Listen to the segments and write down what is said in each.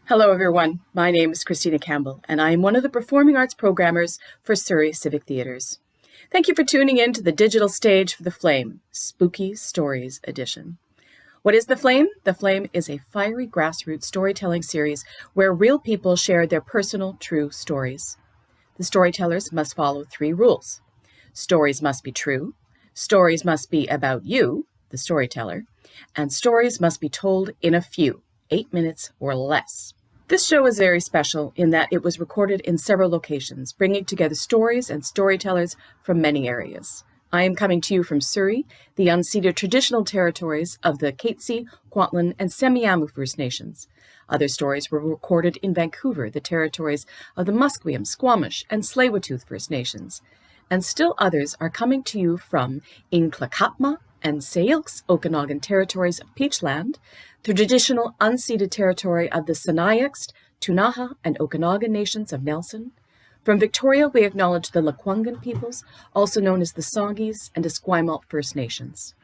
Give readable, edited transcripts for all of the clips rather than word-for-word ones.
Hello, everyone. My name is Christina Campbell, and I am one of the performing arts programmers for Surrey Civic Theatres. Thank you for tuning in to the digital stage for The Flame, Spooky Stories Edition. What is The Flame? The Flame is a fiery grassroots storytelling series where real people share their personal, true stories. The storytellers must follow 3 rules. Stories must be true, stories must be about you, the storyteller, and stories must be told in a few, 8 minutes or less. This show is very special in that it was recorded in several locations, bringing together stories and storytellers from many areas. I am coming to you from Surrey, the unceded traditional territories of the Katzie, Kwantlen, and Semiahmoo First Nations. Other stories were recorded in Vancouver, the territories of the Musqueam, Squamish, and Tsleil-Waututh First Nations. And still others are coming to you from Inklakatma and Sayilks, Okanagan territories of Peachland, the traditional unceded territory of the Sinayaks, Tunaha, and Okanagan nations of Nelson. From Victoria, we acknowledge the Lekwungen peoples, also known as the Songhees and Esquimalt First Nations.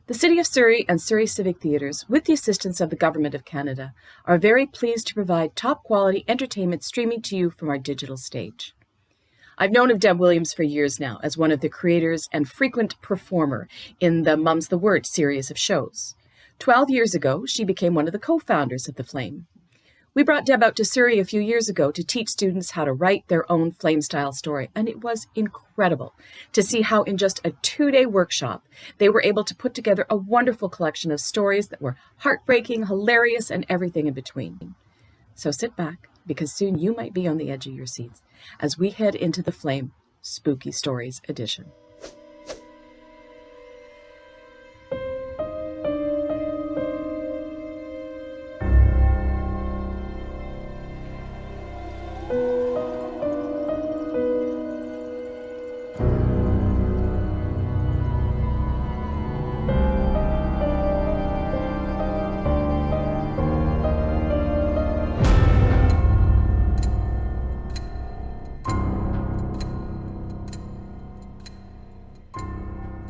The City of Surrey and Surrey Civic Theatres, with the assistance of the Government of Canada, are very pleased to provide top-quality entertainment streaming to you from our digital stage. I've known of Deb Williams for years now as one of the creators and frequent performer in the Mum's the Word series of shows. 12 years ago, she became one of the co-founders of The Flame. We brought Deb out to Surrey a few years ago to teach students how to write their own Flame-style story, and it was incredible to see how in just a 2-day workshop, they were able to put together a wonderful collection of stories that were heartbreaking, hilarious, and everything in between. So sit back, because soon you might be on the edge of your seats as we head into The Flame, Spooky Stories Edition.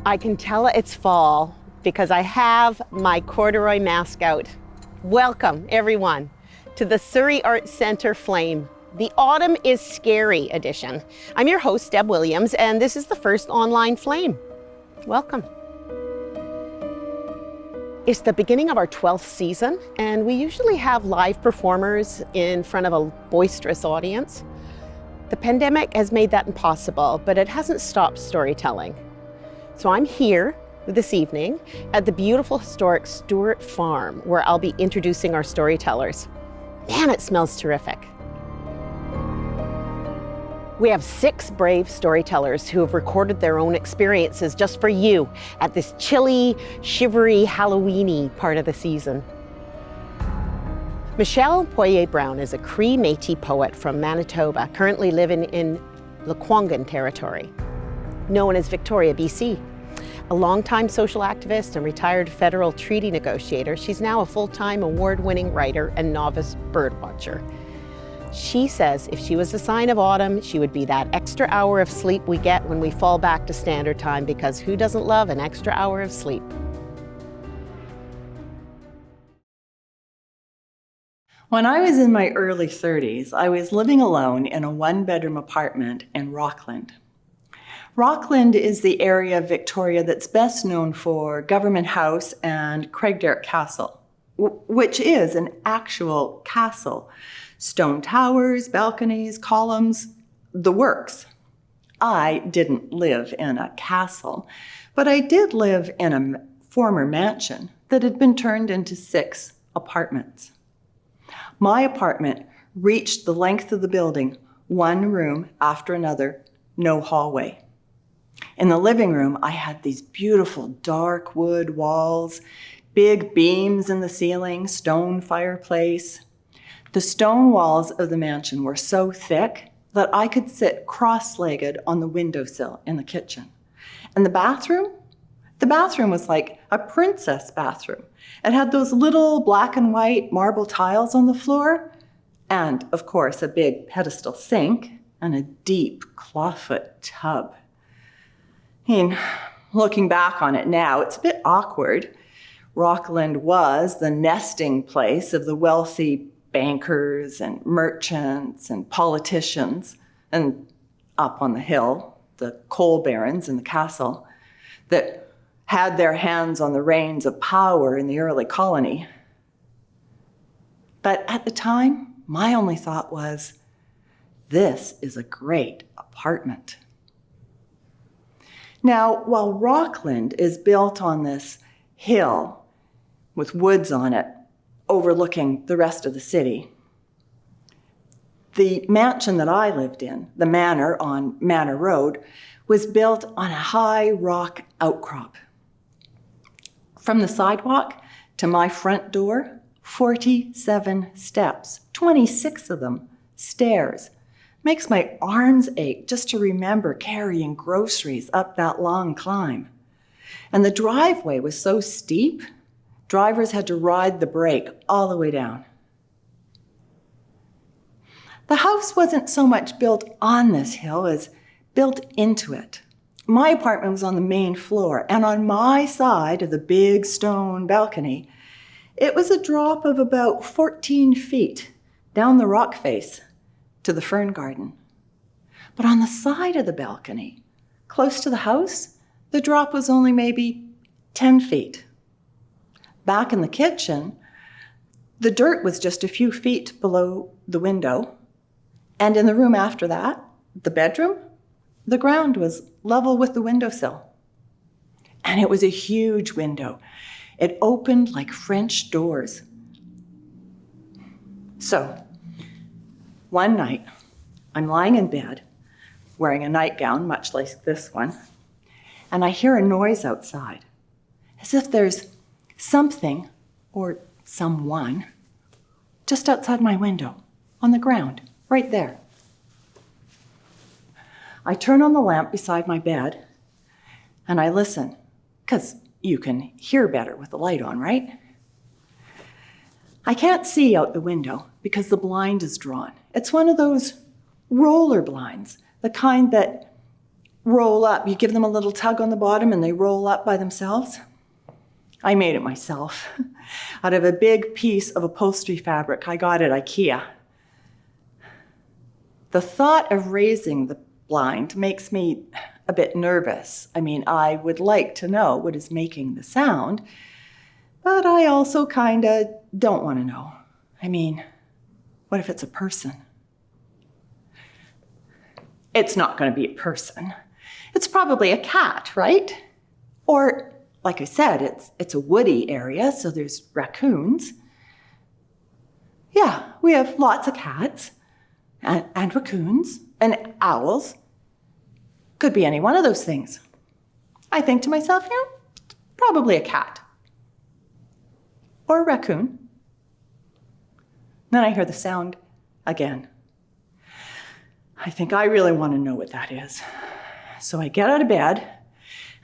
I can tell it's fall because I have my corduroy mask out. Welcome, everyone, to the Surrey Arts Centre Flame, the Autumn is Scary edition. I'm your host, Deb Williams, and this is the first online Flame. Welcome. It's the beginning of our 12th season, and we usually have live performers in front of a boisterous audience. The pandemic has made that impossible, but it hasn't stopped storytelling. So I'm here this evening at the beautiful historic Stewart Farm, where I'll be introducing our storytellers. Man, it smells terrific. We have 6 brave storytellers who have recorded their own experiences just for you at this chilly, shivery, Halloweeny part of the season. Michelle Poirier-Brown is a Cree Métis poet from Manitoba, currently living in Lekwungen territory, known as Victoria, BC. A longtime social activist and retired federal treaty negotiator, she's now a full-time award-winning writer and novice birdwatcher. She says if she was a sign of autumn, she would be that extra hour of sleep we get when we fall back to standard time, because who doesn't love an extra hour of sleep? When I was in my early 30s, I was living alone in a 1-bedroom apartment in Rockland. Rockland is the area of Victoria that's best known for Government House and Craigdarroch Castle, which is an actual castle. Stone towers, balconies, columns, the works. I didn't live in a castle, but I did live in a former mansion that had been turned into 6 apartments. My apartment reached the length of the building, 1 room after another, no hallway. In the living room, I had these beautiful dark wood walls, big beams in the ceiling, stone fireplace. The stone walls of the mansion were so thick that I could sit cross-legged on the windowsill in the kitchen. And the bathroom was like a princess bathroom. It had those little black and white marble tiles on the floor, and of course a big pedestal sink and a deep clawfoot tub. Looking back on it now, it's a bit awkward. Rockland was the nesting place of the wealthy bankers and merchants and politicians, and up on the hill, the coal barons in the castle that had their hands on the reins of power in the early colony. But at the time, my only thought was, this is a great apartment. Now, while Rockland is built on this hill with woods on it, overlooking the rest of the city, the mansion that I lived in, the manor on Manor Road, was built on a high rock outcrop. From the sidewalk to my front door, 47 steps, 26 of them stairs. Makes my arms ache just to remember carrying groceries up that long climb. And the driveway was so steep, drivers had to ride the brake all the way down. The house wasn't so much built on this hill as built into it. My apartment was on the main floor, and on my side of the big stone balcony, it was a drop of about 14 feet down the rock face to the fern garden. But on the side of the balcony, close to the house, the drop was only maybe 10 feet. Back in the kitchen, the dirt was just a few feet below the window. And in the room after that, the bedroom, the ground was level with the windowsill. And it was a huge window. It opened like French doors. So, one night, I'm lying in bed, wearing a nightgown, much like this one, and I hear a noise outside, as if there's something or someone just outside my window, on the ground, right there. I turn on the lamp beside my bed, and I listen, because you can hear better with the light on, right? I can't see out the window because the blind is drawn. It's one of those roller blinds, the kind that roll up. You give them a little tug on the bottom and they roll up by themselves. I made it myself out of a big piece of upholstery fabric I got at IKEA. The thought of raising the blind makes me a bit nervous. I mean, I would like to know what is making the sound, but I also kind of don't want to know. I mean, what if it's a person? It's not going to be a person. It's probably a cat, right? Or, like I said, it's a woody area, so there's raccoons. Yeah, we have lots of cats and raccoons and owls. Could be any one of those things. I think to myself, yeah, probably a cat. Or a raccoon. Then I hear the sound again. I think I really want to know what that is. So I get out of bed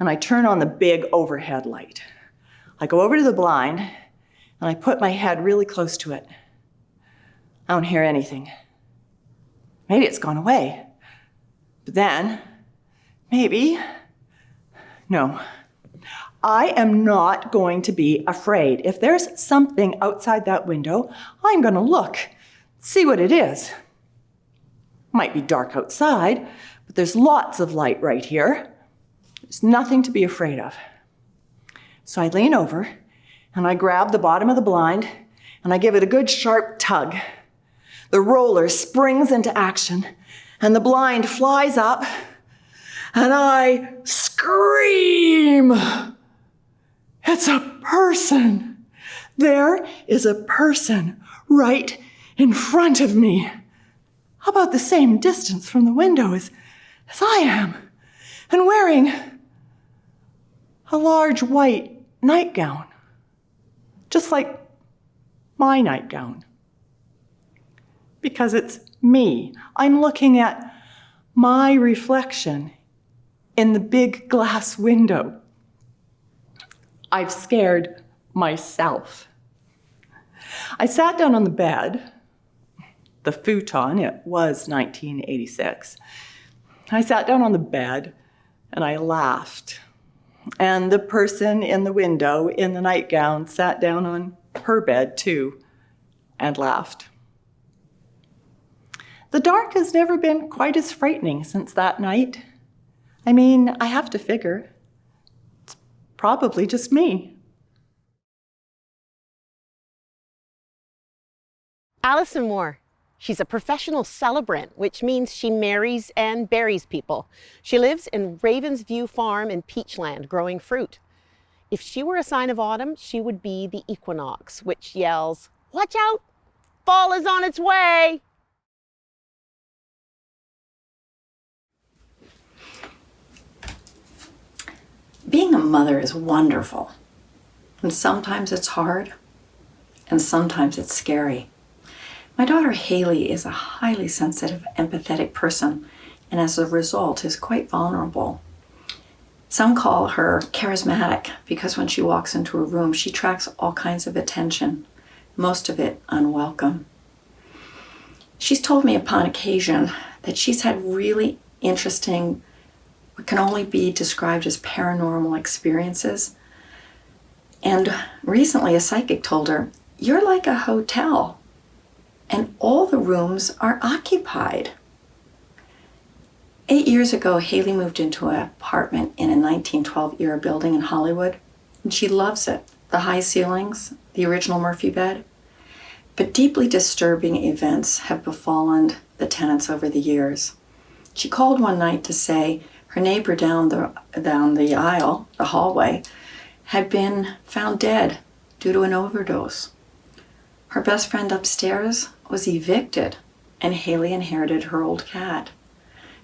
and I turn on the big overhead light. I go over to the blind and I put my head really close to it. I don't hear anything. Maybe it's gone away. But then, no. I am not going to be afraid. If there's something outside that window, I'm going to look, see what it is. Might be dark outside, but there's lots of light right here. There's nothing to be afraid of. So I lean over and I grab the bottom of the blind and I give it a good sharp tug. The roller springs into action and the blind flies up and I scream. It's a person. There is a person right in front of me, about the same distance from the window as I am, and wearing a large white nightgown, just like my nightgown. Because it's me. I'm looking at my reflection in the big glass window. I've scared myself. I sat down on the bed, the futon, it was 1986. I sat down on the bed and I laughed. And the person in the window in the nightgown sat down on her bed too and laughed. The dark has never been quite as frightening since that night. I mean, I have to figure. It's probably just me. Alison Moore. She's a professional celebrant, which means she marries and buries people. She lives in Ravensview Farm in Peachland, growing fruit. If she were a sign of autumn, she would be the equinox, which yells, "Watch out! Fall is on its way!" Being a mother is wonderful, and sometimes it's hard, and sometimes it's scary. My daughter Haley is a highly sensitive, empathetic person, and as a result is quite vulnerable. Some call her charismatic because when she walks into a room, she attracts all kinds of attention, most of it unwelcome. She's told me upon occasion that she's had really interesting, what can only be described as paranormal experiences. And recently a psychic told her, "You're like a hotel, and all the rooms are occupied." 8 years ago, Haley moved into an apartment in a 1912 era building in Hollywood, and she loves it. The high ceilings, the original Murphy bed. But deeply disturbing events have befallen the tenants over the years. She called one night to say her neighbor down the aisle, the hallway, had been found dead due to an overdose. Her best friend upstairs was evicted, and Haley inherited her old cat.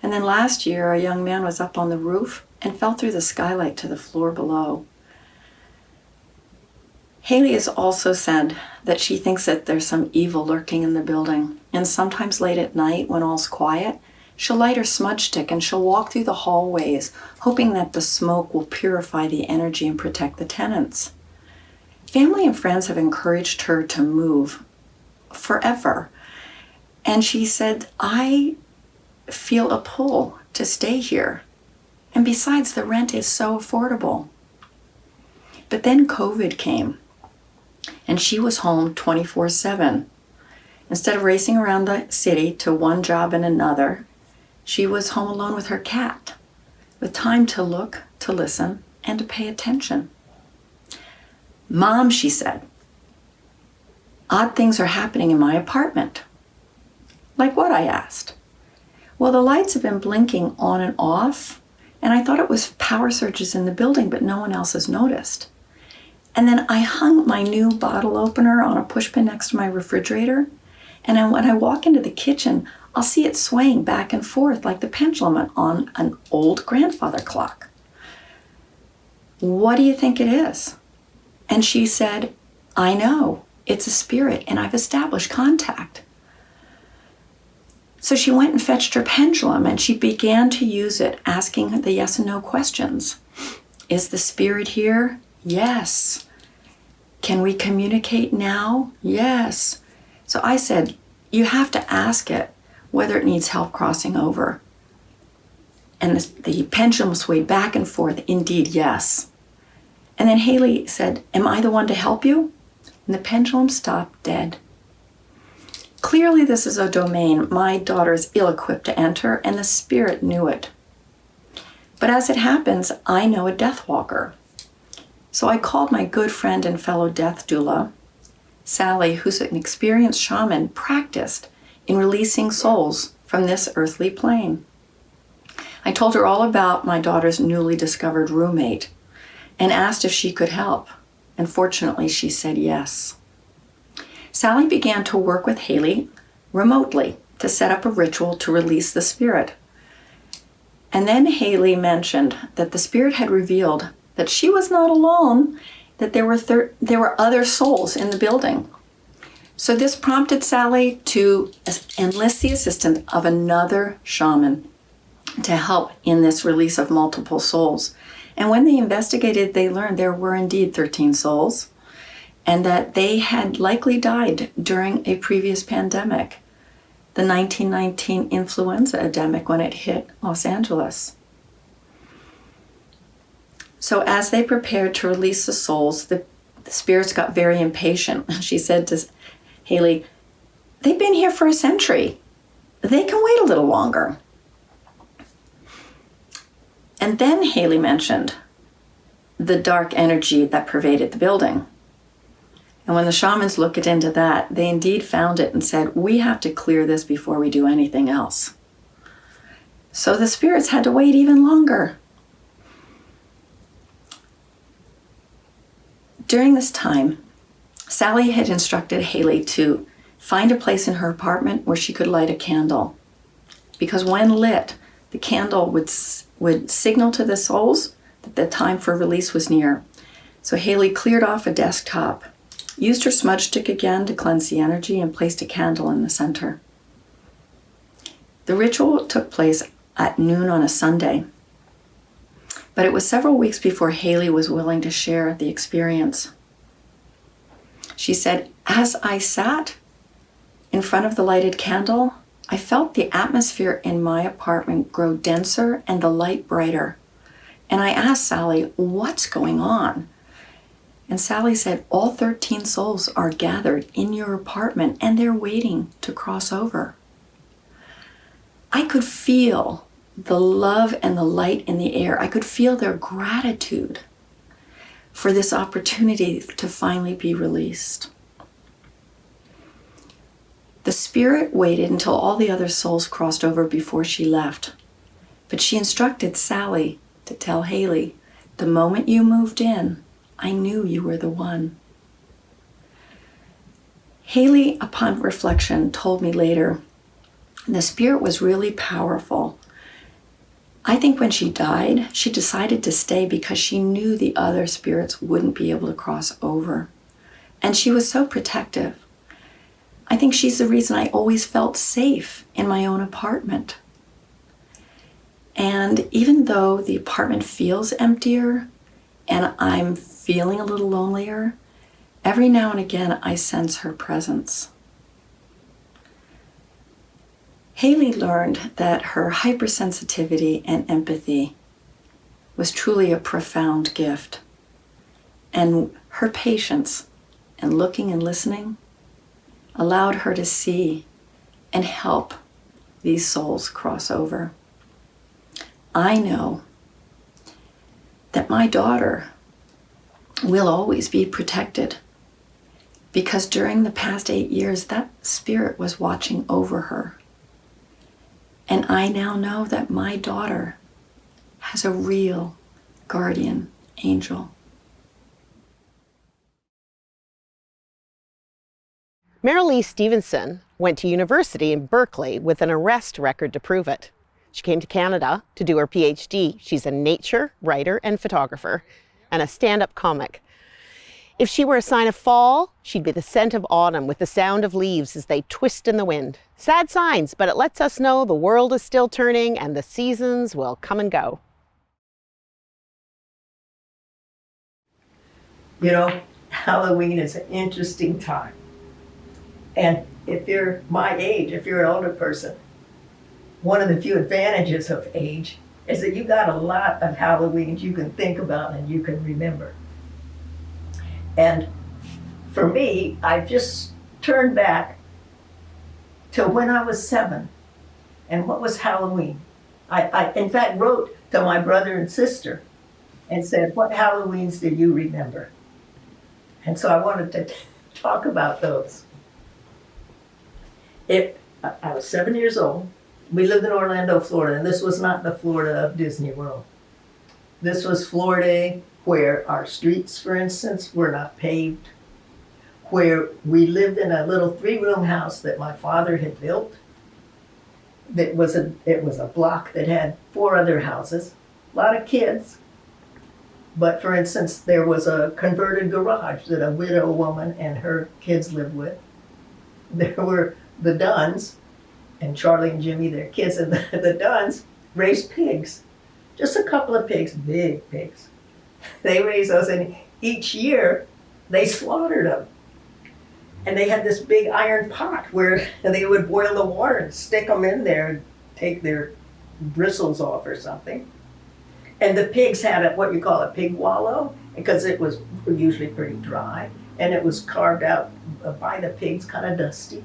And then last year, a young man was up on the roof and fell through the skylight to the floor below. Haley has also said that she thinks that there's some evil lurking in the building, and sometimes late at night when all's quiet, she'll light her smudge stick and she'll walk through the hallways, hoping that the smoke will purify the energy and protect the tenants. Family and friends have encouraged her to move forever. And she said, "I feel a pull to stay here. And besides, the rent is so affordable." But then COVID came, and she was home 24/7. Instead of racing around the city to one job and another, she was home alone with her cat, with time to look, to listen, and to pay attention. "Mom," she said, "odd things are happening in my apartment." "Like what?" I asked. "Well, the lights have been blinking on and off, and I thought it was power surges in the building, but no one else has noticed. And then I hung my new bottle opener on a pushpin next to my refrigerator, and then when I walk into the kitchen, I'll see it swaying back and forth like the pendulum on an old grandfather clock. What do you think it is?" And she said, "I know, it's a spirit, and I've established contact." So she went and fetched her pendulum, and she began to use it, asking the yes and no questions. "Is the spirit here?" "Yes." "Can we communicate now?" "Yes." So I said, "You have to ask it whether it needs help crossing over." And the pendulum swayed back and forth. "Indeed, yes." And then Haley said, "Am I the one to help you?" And the pendulum stopped dead. Clearly, this is a domain my daughter is ill-equipped to enter, and the spirit knew it. But as it happens, I know a death walker. So I called my good friend and fellow death doula, Sally, who's an experienced shaman, practiced in releasing souls from this earthly plane. I told her all about my daughter's newly discovered roommate and asked if she could help. And fortunately, she said yes. Sally began to work with Haley remotely to set up a ritual to release the spirit. And then Haley mentioned that the spirit had revealed that she was not alone, that there were other souls in the building. So this prompted Sally to enlist the assistance of another shaman to help in this release of multiple souls. And when they investigated, they learned there were indeed 13 souls, and that they had likely died during a previous pandemic, the 1919 influenza epidemic when it hit Los Angeles. So as they prepared to release the souls, the spirits got very impatient. She said to Haley, "They've been here for a century. they can wait a little longer. And then Haley mentioned the dark energy that pervaded the building. And when the shamans looked into that, they indeed found it and said, we have to clear this before we do anything else. So the spirits had to wait even longer. During this time, Sally had instructed Haley to find a place in her apartment where she could light a candle. Because when lit, the candle would signal to the souls that the time for release was near. So Haley cleared off a desktop, used her smudge stick again to cleanse the energy, and placed a candle in the center. The ritual took place at noon on a Sunday, but it was several weeks before Haley was willing to share the experience. She said, as I sat in front of the lighted candle, I felt the atmosphere in my apartment grow denser and the light brighter. And I asked Sally, what's going on? And Sally said, all 13 souls are gathered in your apartment and they're waiting to cross over. I could feel the love and the light in the air. I could feel their gratitude for this opportunity to finally be released. The spirit waited until all the other souls crossed over before she left. But she instructed Sally to tell Haley, the moment you moved in, I knew you were the one. Haley, upon reflection, told me later, the spirit was really powerful. I think when she died, she decided to stay because she knew the other spirits wouldn't be able to cross over. And she was so protective. I think she's the reason I always felt safe in my own apartment. And even though the apartment feels emptier and I'm feeling a little lonelier, every now and again I sense her presence. Haley learned that her hypersensitivity and empathy was truly a profound gift. And her patience and looking and listening allowed her to see and help these souls cross over. I know that my daughter will always be protected because during the past 8 years, that spirit was watching over her. And I now know that my daughter has a real guardian angel. Marilee Stevenson went to university in Berkeley with an arrest record to prove it. She came to Canada to do her PhD. She's a nature writer and photographer and a stand-up comic. If she were a sign of fall, she'd be the scent of autumn with the sound of leaves as they twist in the wind. Sad signs, but it lets us know the world is still turning and the seasons will come and go. You know, Halloween is an interesting time. And if you're my age, if you're an older person, one of the few advantages of age is that you got a lot of Halloweens you can think about and you can remember. And for me, I just turned back to when I was 7 and what was Halloween. I in fact wrote to my brother and sister and said, what Halloweens do you remember? And so I wanted to talk about those. I was 7 years old. We lived in Orlando, Florida, and this was not the Florida of Disney World. This was Florida where our streets, for instance, were not paved, where we lived in a little 3-room house that my father had built. It was a block that had 4 other houses, a lot of kids. But for instance, there was a converted garage that a widow woman and her kids lived with. There were the Dunns, and Charlie and Jimmy, their kids, and the Dunns raised pigs. Just a couple of pigs, big pigs. They raised those, and each year they slaughtered them. And they had this big iron pot where they would boil the water and stick them in there and take their bristles off or something. And the pigs had what you call a pig wallow, because it was usually pretty dry, and it was carved out by the pigs, kind of dusty.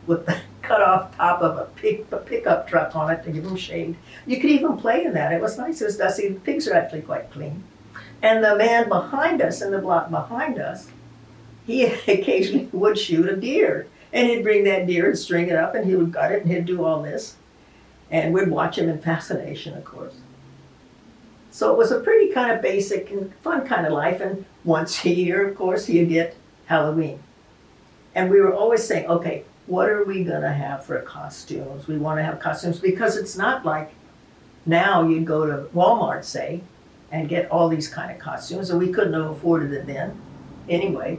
with the cut off top of a pickup truck on it to give them shade. You could even play in that. It was nice. It was dusty. The pigs are actually quite clean. And the man behind us, in the block behind us, he occasionally would shoot a deer. And he'd bring that deer and string it up, and he would gut it, and he'd do all this. And we'd watch him in fascination, of course. So it was a pretty kind of basic and fun kind of life. And once a year, of course, you get Halloween. And we were always saying, okay, what are we going to have for costumes? We want to have costumes because it's not like now you'd go to Walmart, say, and get all these kind of costumes. And we couldn't have afforded it then anyway.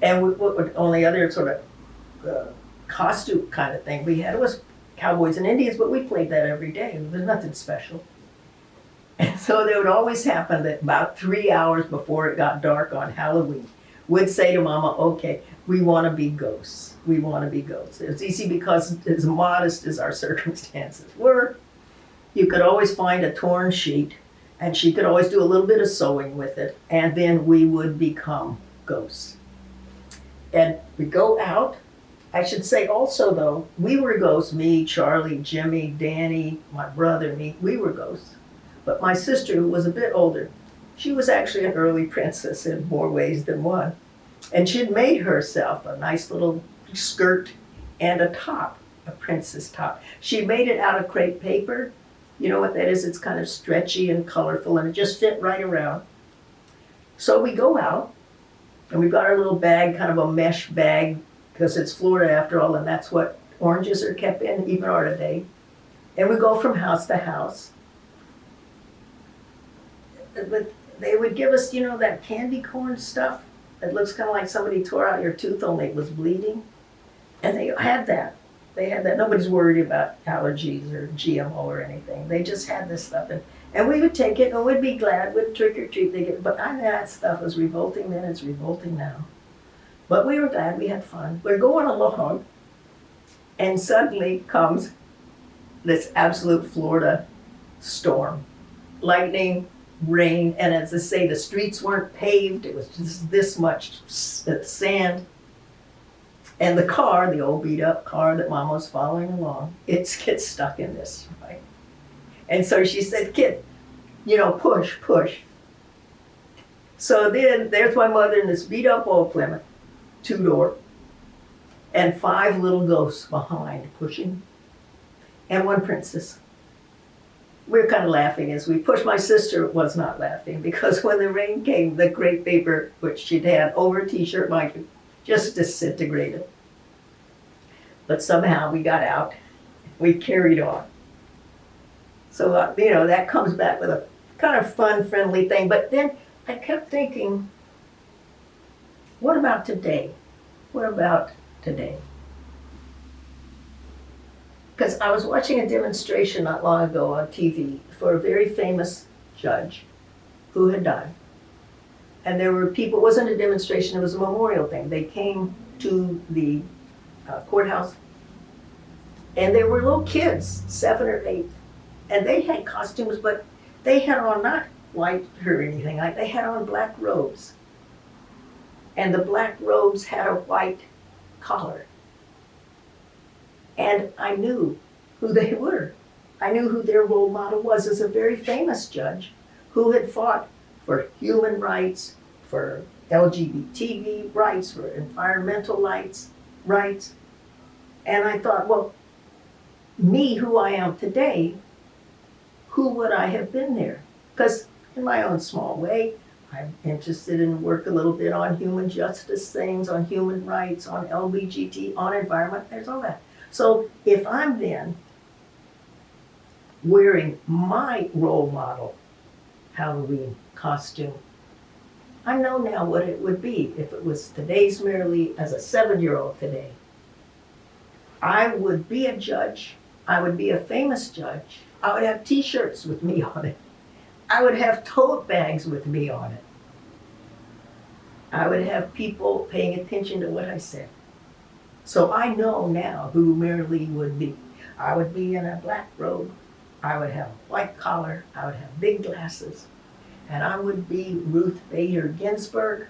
And only other sort of costume kind of thing we had was cowboys and Indians, but we played that every day. There's nothing special. And so there would always happen that about 3 hours before it got dark on Halloween, we'd say to Mama, okay, we want to be ghosts. We want to be ghosts. It's easy because as modest as our circumstances were, you could always find a torn sheet, and she could always do a little bit of sewing with it, and then we would become ghosts. And we go out. I should say also, though, we were ghosts, me, Charlie, Jimmy, Danny, my brother, me, we were ghosts. But my sister, who was a bit older, she was actually an early princess in more ways than one. And she had made herself a nice little skirt and a top, a princess top. She made it out of crepe paper. You know what that is? It's kind of stretchy and colorful, and it just fit right around. So we go out, and we've got our little bag, kind of a mesh bag, because it's Florida after all, and that's what oranges are kept in, even are today. And we go from house to house. But they would give us, that candy corn stuff. It looks kind of like somebody tore out your tooth, only it was bleeding. And they had that. They had that. Nobody's worried about allergies or GMO or anything. They just had this stuff. And we would take it, and we'd be glad. We'd trick or treat. But I know that stuff was revolting then. It's revolting now. But we were glad. We had fun. We're going along, and suddenly comes this absolute Florida storm. Lightning, rain, and as I say, the streets weren't paved. It was just this much sand. And the car, the old beat up car that Mama was following along, it gets stuck in this, right? And so she said, kid, push, push. So then there's my mother in this beat up old Plymouth, 2-door, and 5 little ghosts behind pushing, and 1 princess. We were kind of laughing as we pushed. My sister was not laughing because when the rain came, the crepe paper, which she'd had over a t-shirt, mind you, just disintegrated. But somehow we got out. We carried on. So, that comes back with a kind of fun, friendly thing. But then I kept thinking, what about today? What about today? Because I was watching a demonstration not long ago on TV for a very famous judge who had died. And there were people, it wasn't a demonstration, it was a memorial thing. They came to the courthouse, and there were little kids, 7 or 8, and they had costumes, but they had on not white or anything like, they had on black robes. And the black robes had a white collar. And I knew who they were. I knew who their role model was as a very famous judge who had fought for human rights, for LGBT rights, for environmental rights. And I thought, well, me, who I am today, who would I have been there? Because in my own small way, I'm interested in work a little bit on human justice things, on human rights, on LGBT, on environment, there's all that. So if I'm then wearing my role model Halloween costume, I know now what it would be if it was today's merely as a 7-year-old today. I would be a judge. I would be a famous judge. I would have t-shirts with me on it. I would have tote bags with me on it. I would have people paying attention to what I said. So I know now who Mary would be. I would be in a black robe. I would have a white collar. I would have big glasses. And I would be Ruth Bader Ginsburg.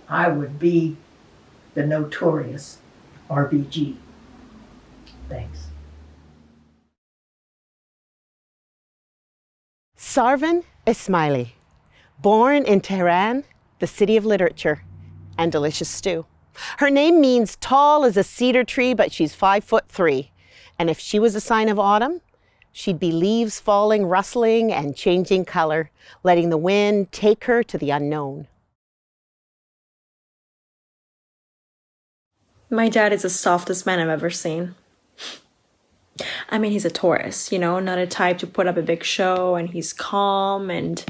I would be the notorious RBG. Thanks. Sarvan Ismaili, born in Tehran, the city of literature and delicious stew. Her name means tall as a cedar tree, but she's 5'3". And if she was a sign of autumn, she'd be leaves falling, rustling, and changing color, letting the wind take her to the unknown. My dad is the softest man I've ever seen. I mean, he's a Taurus, you know, not a type to put up a big show, and he's calm and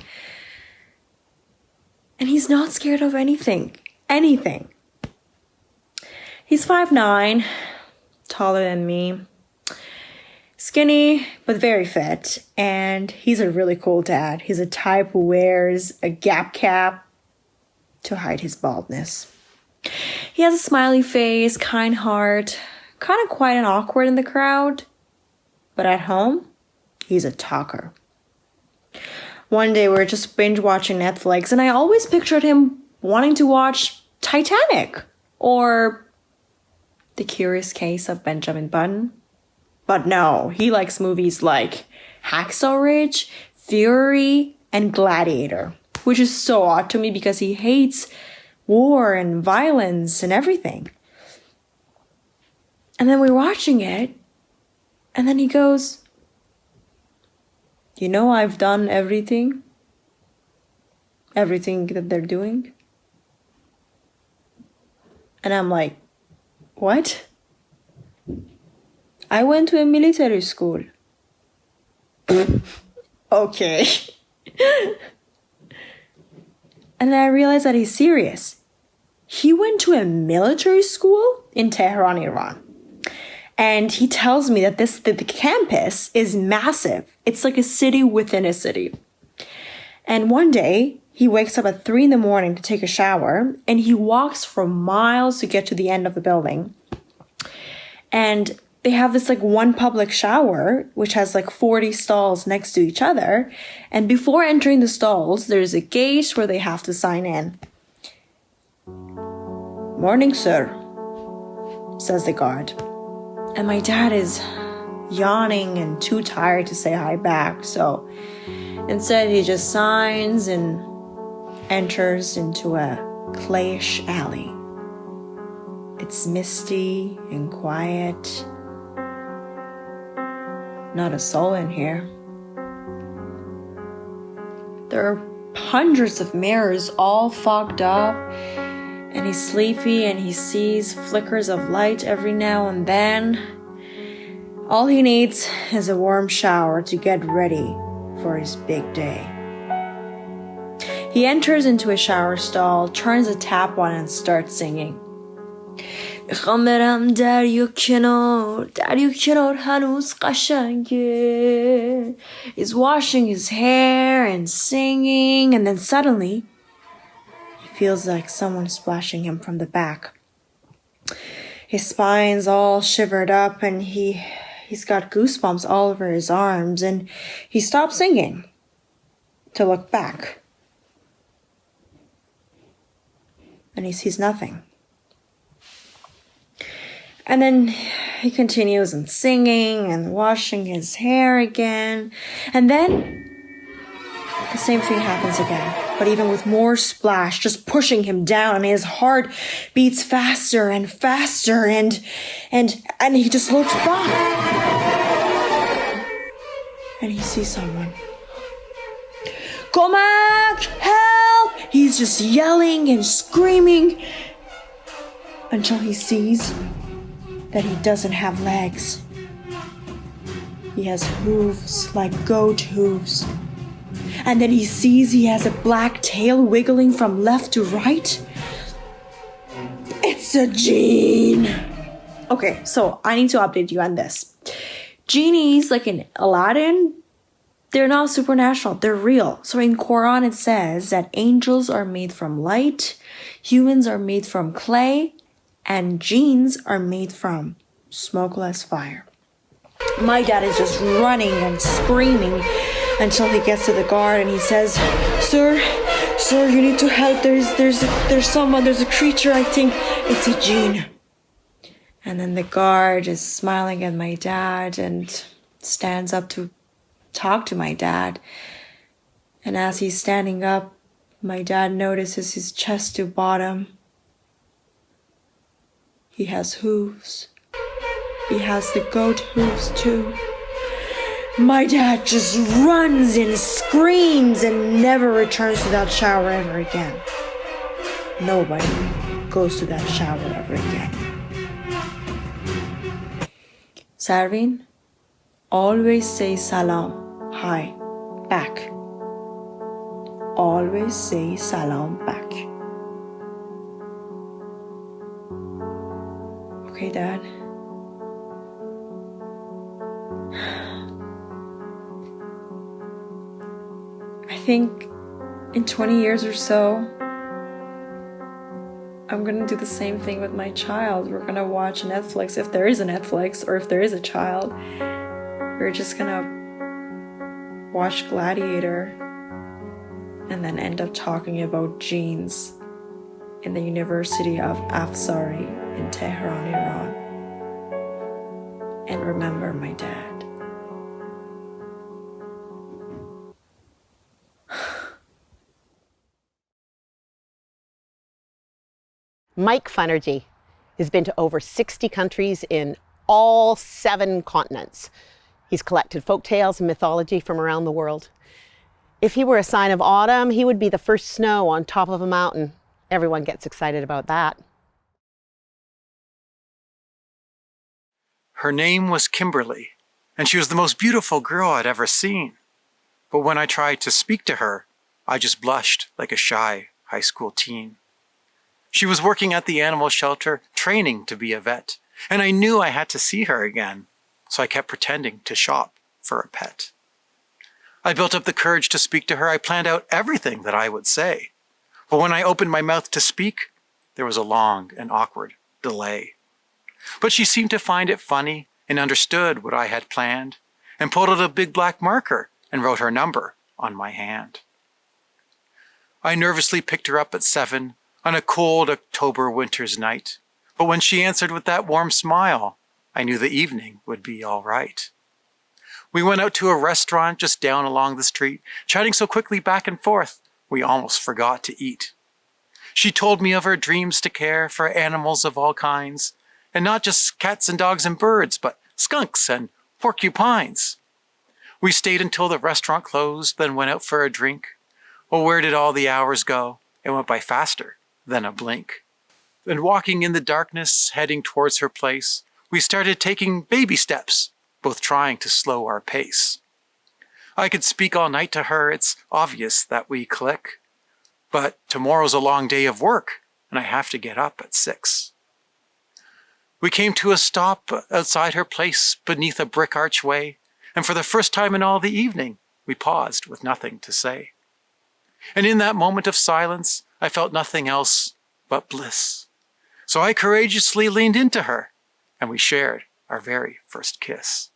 he's not scared of anything. He's 5'9", taller than me, skinny but very fit, and he's a really cool dad. He's a type who wears a gap cap to hide his baldness. He has a smiley face, kind heart, kind of quiet and awkward in the crowd, but at home, he's a talker. One day we were just binge watching Netflix, and I always pictured him wanting to watch Titanic or The Curious Case of Benjamin Button. But no, he likes movies like Hacksaw Ridge, Fury, and Gladiator, which is so odd to me because he hates war and violence and everything. And then we're watching it, and then he goes, "You know, I've done everything that they're doing." And I'm like, what? I went to a military school. Okay. And then I realized that he's serious. He went to a military school in Tehran, Iran. And he tells me that the campus is massive. It's like a city within a city. And one day, he wakes up at 3 a.m. to take a shower, and he walks for miles to get to the end of the building. And they have this like one public shower, which has like 40 stalls next to each other. And before entering the stalls, there's a gate where they have to sign in. "Morning, sir," says the guard. And my dad is yawning and too tired to say hi back. So instead, he just signs and enters into a clayish alley. It's misty and quiet. Not a soul in here. There are hundreds of mirrors all fogged up, and he's sleepy and he sees flickers of light every now and then. All he needs is a warm shower to get ready for his big day. He enters into a shower stall, turns a tap on, and starts singing. میخوام برم دریا کنار هنوز قشنگه. He's washing his hair and singing, and then suddenly he feels like someone splashing him from the back. His spine's all shivered up, and he's got goosebumps all over his arms, and he stops singing to look back. And he sees nothing. And then he continues and singing and washing his hair again. And then the same thing happens again, but even with more splash, just pushing him down, and his heart beats faster and faster, and he just looks back. And he sees someone. "Komak! Help!" He's just yelling and screaming until he sees that he doesn't have legs. He has hooves like goat hooves. And then he sees he has a black tail wiggling from left to right. It's a genie. Okay, so I need to update you on this. Genies, like in Aladdin, they're not supernatural, they're real. So in Quran it says that angels are made from light, humans are made from clay, and genes are made from smokeless fire. My dad is just running and screaming until he gets to the guard, and he says, Sir, you need to help. There's someone, there's a creature, I think it's a gene." And then the guard is smiling at my dad and stands up to talk to my dad. And as he's standing up, my dad notices his chest to bottom. He has hooves. He has the goat hooves too. My dad just runs and screams and never returns to that shower ever again. Nobody goes to that shower ever again. Sarvin, always say salam, hi, back. Always say salam back. Okay, Dad? I think in 20 years or so, I'm gonna do the same thing with my child. We're gonna watch Netflix, if there is a Netflix, or if there is a child. We're just gonna watch Gladiator and then end up talking about genes in the University of Afsari in Tehran, Iran. And remember my dad. Mike Funergy has been to over 60 countries in all 7 continents. He's collected folk tales and mythology from around the world. If he were a sign of autumn, he would be the first snow on top of a mountain. Everyone gets excited about that. Her name was Kimberly, and she was the most beautiful girl I'd ever seen. But when I tried to speak to her, I just blushed like a shy high school teen. She was working at the animal shelter, training to be a vet, and I knew I had to see her again, so I kept pretending to shop for a pet. I built up the courage to speak to her. I planned out everything that I would say. But when I opened my mouth to speak, there was a long and awkward delay. But she seemed to find it funny and understood what I had planned, and pulled out a big black marker and wrote her number on my hand. I nervously picked her up at 7 on a cold October winter's night, but when she answered with that warm smile, I knew the evening would be all right. We went out to a restaurant just down along the street, chatting so quickly back and forth, we almost forgot to eat. She told me of her dreams to care for animals of all kinds, and not just cats and dogs and birds, but skunks and porcupines. We stayed until the restaurant closed, then went out for a drink. Oh, where did all the hours go? It went by faster than a blink. And walking in the darkness, heading towards her place, we started taking baby steps, both trying to slow our pace. I could speak all night to her, it's obvious that we click. But tomorrow's a long day of work, and I have to get up at 6. We came to a stop outside her place beneath a brick archway, and for the first time in all the evening, we paused with nothing to say. And in that moment of silence, I felt nothing else but bliss. So I courageously leaned into her, and we shared our very first kiss.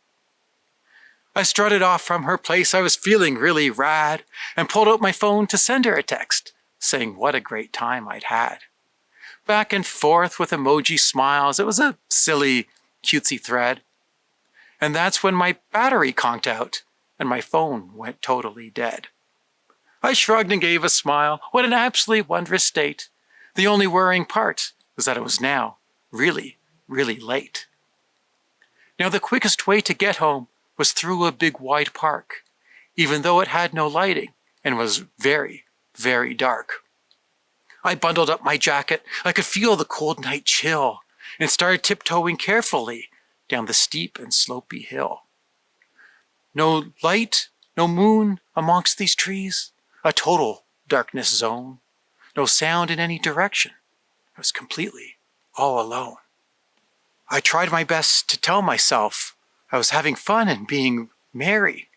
I strutted off from her place, I was feeling really rad, and pulled out my phone to send her a text, saying what a great time I'd had. Back and forth with emoji smiles, it was a silly, cutesy thread. And that's when my battery conked out, and my phone went totally dead. I shrugged and gave a smile. What an absolutely wondrous state. The only worrying part was that it was now really, really late. Now the quickest way to get home was through a big wide park, even though it had no lighting and was very, very dark. I bundled up my jacket. I could feel the cold night chill and started tiptoeing carefully down the steep and slopey hill. No light, no moon amongst these trees, a total darkness zone, no sound in any direction. I was completely all alone. I tried my best to tell myself I was having fun and being merry,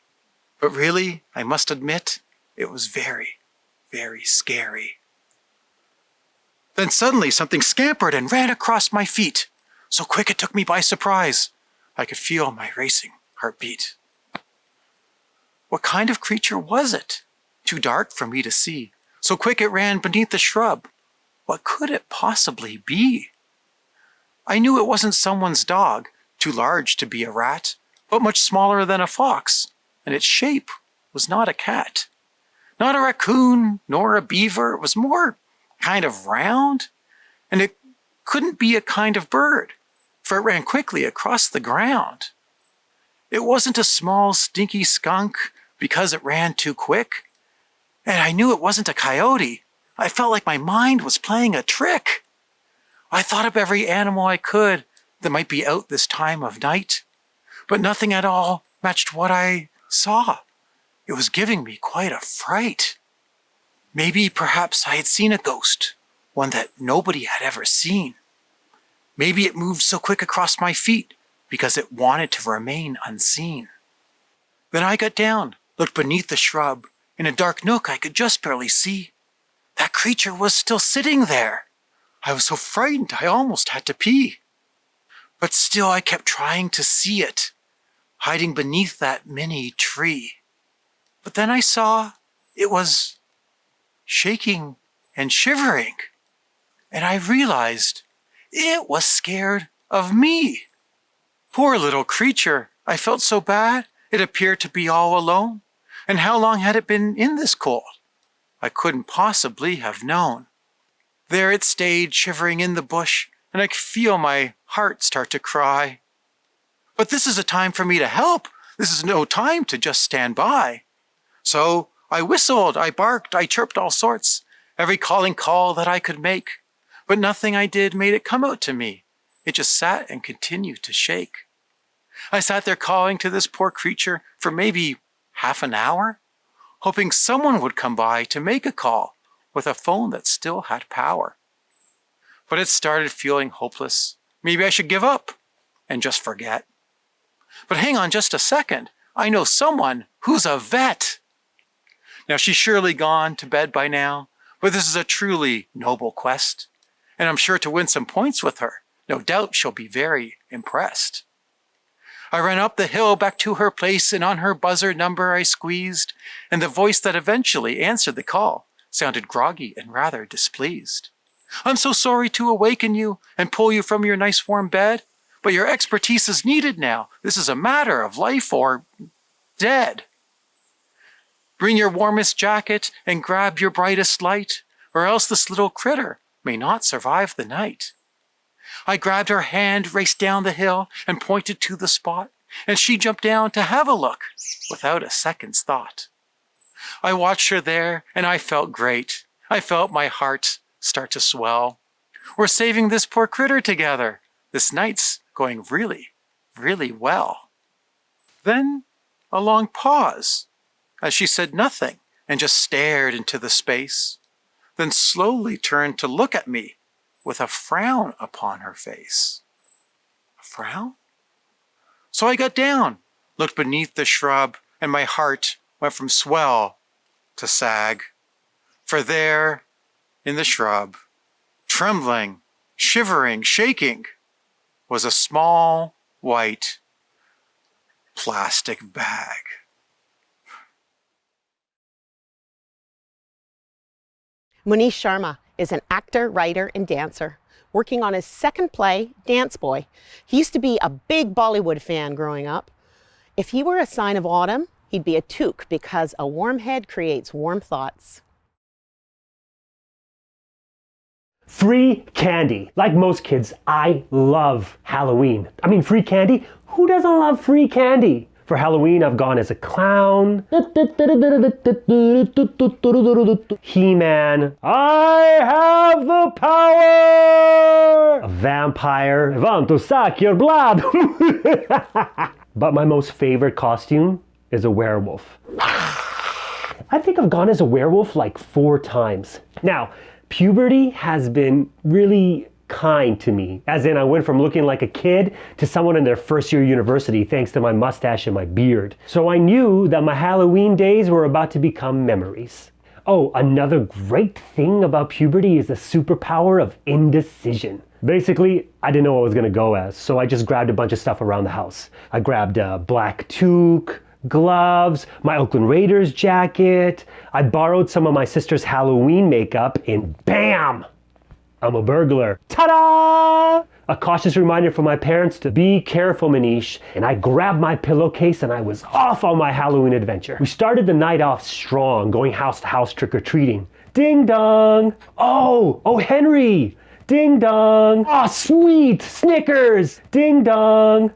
but really, I must admit, it was very, very scary. Then suddenly something scampered and ran across my feet. So quick it took me by surprise. I could feel my racing heartbeat. What kind of creature was it? Too dark for me to see. So quick it ran beneath the shrub. What could it possibly be? I knew it wasn't someone's dog, too large to be a rat, but much smaller than a fox, and its shape was not a cat. Not a raccoon, nor a beaver. It was more kind of round, and it couldn't be a kind of bird, for it ran quickly across the ground. It wasn't a small, stinky skunk because it ran too quick, and I knew it wasn't a coyote. I felt like my mind was playing a trick. I thought of every animal I could that might be out this time of night, but nothing at all matched what I saw. It was giving me quite a fright. Maybe perhaps I had seen a ghost, one that nobody had ever seen. Maybe it moved so quick across my feet because it wanted to remain unseen. Then I got down, looked beneath the shrub. In a dark nook I could just barely see. That creature was still sitting there. I was so frightened I almost had to pee. But still I kept trying to see it, hiding beneath that mini tree. But then I saw it was shaking and shivering, and I realized it was scared of me. Poor little creature, I felt so bad. It appeared to be all alone. And how long had it been in this cold? I couldn't possibly have known. There it stayed, shivering in the bush, and I could feel my heart start to cry. But this is a time for me to help. This is no time to just stand by. So I whistled, I barked, I chirped all sorts, every calling call that I could make. But nothing I did made it come out to me. It just sat and continued to shake. I sat there calling to this poor creature for maybe half an hour, hoping someone would come by to make a call with a phone that still had power. But it started feeling hopeless. Maybe I should give up and just forget. But hang on just a second. I know someone who's a vet. Now she's surely gone to bed by now, but this is a truly noble quest, and I'm sure to win some points with her. No doubt she'll be very impressed. I ran up the hill back to her place, and on her buzzer number I squeezed, and the voice that eventually answered the call sounded groggy and rather displeased. I'm so sorry to awaken you and pull you from your nice warm bed, but your expertise is needed now. This is a matter of life or dead. Bring your warmest jacket and grab your brightest light, or else this little critter may not survive the night. I grabbed her hand, raced down the hill, and pointed to the spot, and she jumped down to have a look without a second's thought. I watched her there, and I felt great. I felt my heart start to swell. We're saving this poor critter together. This night's going really, really well. Then a long pause, as she said nothing and just stared into the space, then slowly turned to look at me with a frown upon her face. A frown? So I got down, looked beneath the shrub, and my heart went from swell to sag. For there, in the shrub, trembling, shivering, shaking, was a small, white, plastic bag. Munish Sharma is an actor, writer, and dancer, working on his second play, Dance Boy. He used to be a big Bollywood fan growing up. If he were a sign of autumn, he'd be a toque because a warm head creates warm thoughts. Free candy. Like most kids, I love Halloween. I mean, free candy? Who doesn't love free candy? For Halloween, I've gone as a clown, He-Man, I have the power, a vampire, I want to suck your blood. But my most favorite costume is a werewolf. I think I've gone as a werewolf like 4 times. Now, puberty has been really kind to me, as in I went from looking like a kid to someone in their first year university thanks to my mustache and my beard. So I knew that my Halloween days were about to become memories. Oh, another great thing about puberty is the superpower of indecision. Basically, I didn't know what I was going to go as, so I just grabbed a bunch of stuff around the house. I grabbed a black toque, gloves, my Oakland Raiders jacket. I borrowed some of my sister's Halloween makeup, and bam! I'm a burglar. Ta-da! A cautious reminder from my parents to be careful, Manish. And I grabbed my pillowcase and I was off on my Halloween adventure. We started the night off strong, going house to house trick-or-treating. Ding dong! Oh, Henry! Ding dong! Oh, sweet! Snickers! Ding dong!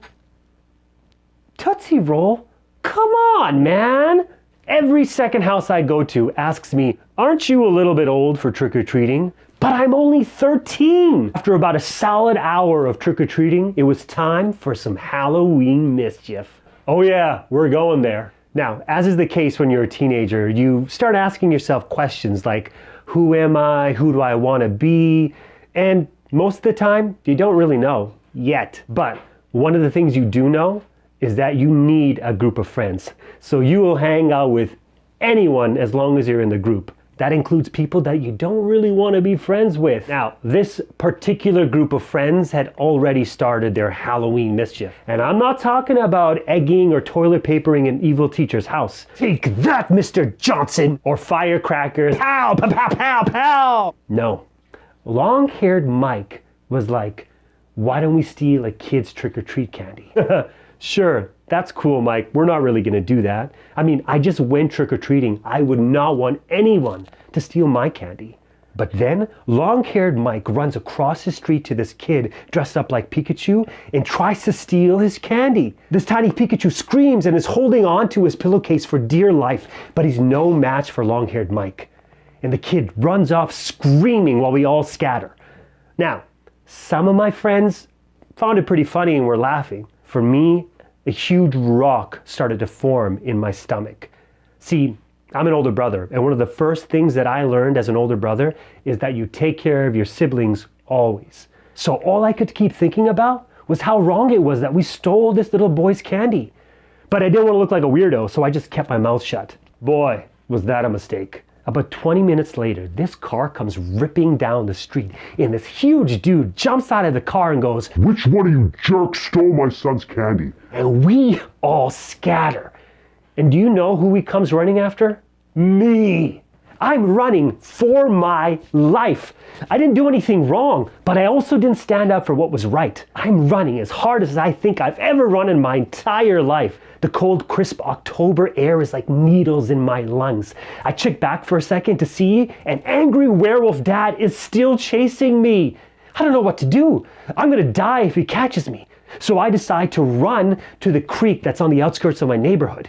Tootsie Roll? Come on, man! Every second house I go to asks me, aren't you a little bit old for trick-or-treating? But I'm only 13! After about a solid hour of trick-or-treating, it was time for some Halloween mischief. Oh yeah, we're going there. Now, as is the case when you're a teenager, you start asking yourself questions like, who am I? Who do I want to be? And most of the time, you don't really know yet. But one of the things you do know is that you need a group of friends. So you will hang out with anyone as long as you're in the group. That includes people that you don't really want to be friends with. Now, this particular group of friends had already started their Halloween mischief. And I'm not talking about egging or toilet papering an evil teacher's house. Take that, Mr. Johnson! Or firecrackers. Pow, pow, pow, pow, pow! No. Long-haired Mike was like, why don't we steal a kid's trick-or-treat candy? Sure, that's cool, Mike. We're not really gonna do that. I mean, I just went trick-or-treating. I would not want anyone to steal my candy. But then, long-haired Mike runs across the street to this kid dressed up like Pikachu and tries to steal his candy. This tiny Pikachu screams and is holding on to his pillowcase for dear life, but he's no match for long-haired Mike. And the kid runs off screaming while we all scatter. Now, some of my friends found it pretty funny and were laughing. For me, a huge rock started to form in my stomach. See, I'm an older brother, and one of the first things that I learned as an older brother is that you take care of your siblings always. So all I could keep thinking about was how wrong it was that we stole this little boy's candy. But I didn't want to look like a weirdo, so I just kept my mouth shut. Boy, was that a mistake. About 20 minutes later, this car comes ripping down the street, and this huge dude jumps out of the car and goes, "Which one of you jerks stole my son's candy?" And we all scatter. And do you know who he comes running after? Me. I'm running for my life. I didn't do anything wrong, but I also didn't stand up for what was right. I'm running as hard as I think I've ever run in my entire life. The cold, crisp October air is like needles in my lungs. I check back for a second to see an angry werewolf dad is still chasing me. I don't know what to do. I'm gonna die if he catches me. So I decide to run to the creek that's on the outskirts of my neighborhood.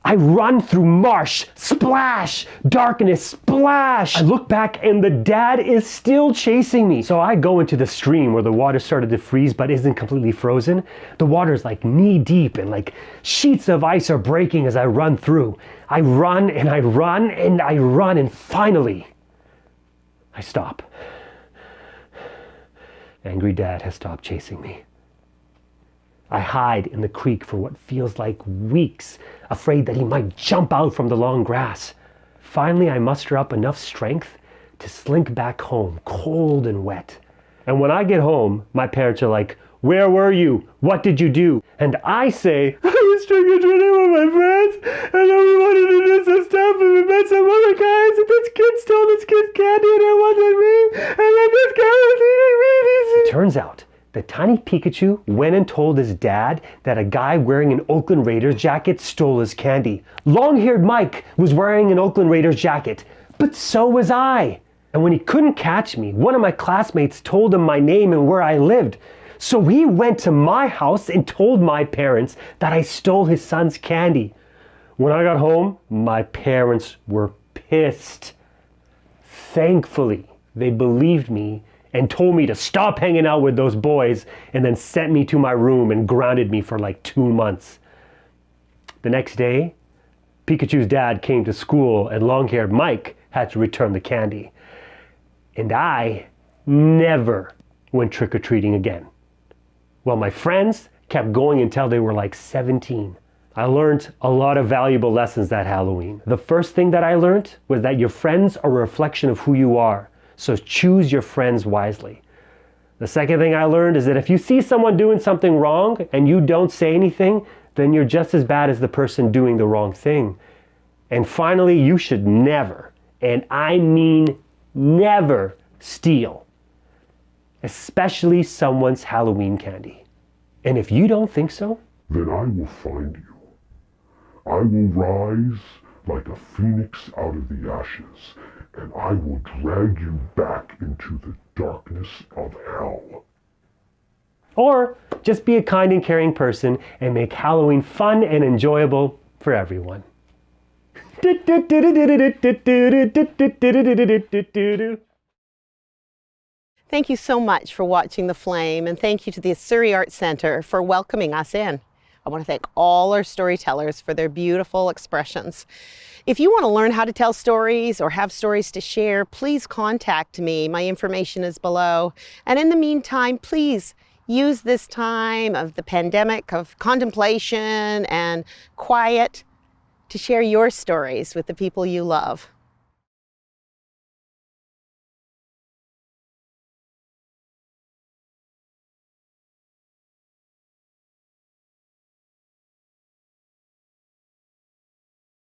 I run through marsh, splash, darkness, splash. I look back and the dad is still chasing me. So I go into the stream where the water started to freeze but isn't completely frozen. The water's like knee deep and like sheets of ice are breaking as I run through. I run and I run and I run and finally I stop. Angry dad has stopped chasing me. I hide in the creek for what feels like weeks, afraid that he might jump out from the long grass. Finally, I muster up enough strength to slink back home, cold and wet. And when I get home, my parents are like, "Where were you? What did you do?" And I say, "I was trick-or-treating with my friends, and then we wanted to do some stuff, and we met some other guys, and this kid stole this kid's candy, and it wasn't me, and then this guy was eating me." It turns out, the tiny Pikachu went and told his dad that a guy wearing an Oakland Raiders jacket stole his candy. Long-haired Mike was wearing an Oakland Raiders jacket, but so was I. And when he couldn't catch me, one of my classmates told him my name and where I lived. So he went to my house and told my parents that I stole his son's candy. When I got home, my parents were pissed. Thankfully, they believed me and told me to stop hanging out with those boys and then sent me to my room and grounded me for like 2 months. The next day, Pikachu's dad came to school and long-haired Mike had to return the candy. And I never went trick-or-treating again. Well, my friends kept going until they were like 17. I learned a lot of valuable lessons that Halloween. The first thing that I learned was that your friends are a reflection of who you are. So choose your friends wisely. The second thing I learned is that if you see someone doing something wrong and you don't say anything, then you're just as bad as the person doing the wrong thing. And finally, you should never, and I mean never, steal. especially someone's Halloween candy. And if you don't think so, Then I will find you. I will rise like a phoenix out of the ashes, and I will drag you back into the darkness of hell. or just be a kind and caring person and make Halloween fun and enjoyable for everyone. Thank you so much for watching The Flame, and thank you to the Surrey Arts Centre for welcoming us in. I want to thank all our storytellers for their beautiful expressions. If you want to learn how to tell stories or have stories to share, please contact me. My information is below. And in the meantime, please use this time of the pandemic, of contemplation and quiet, to share your stories with the people you love.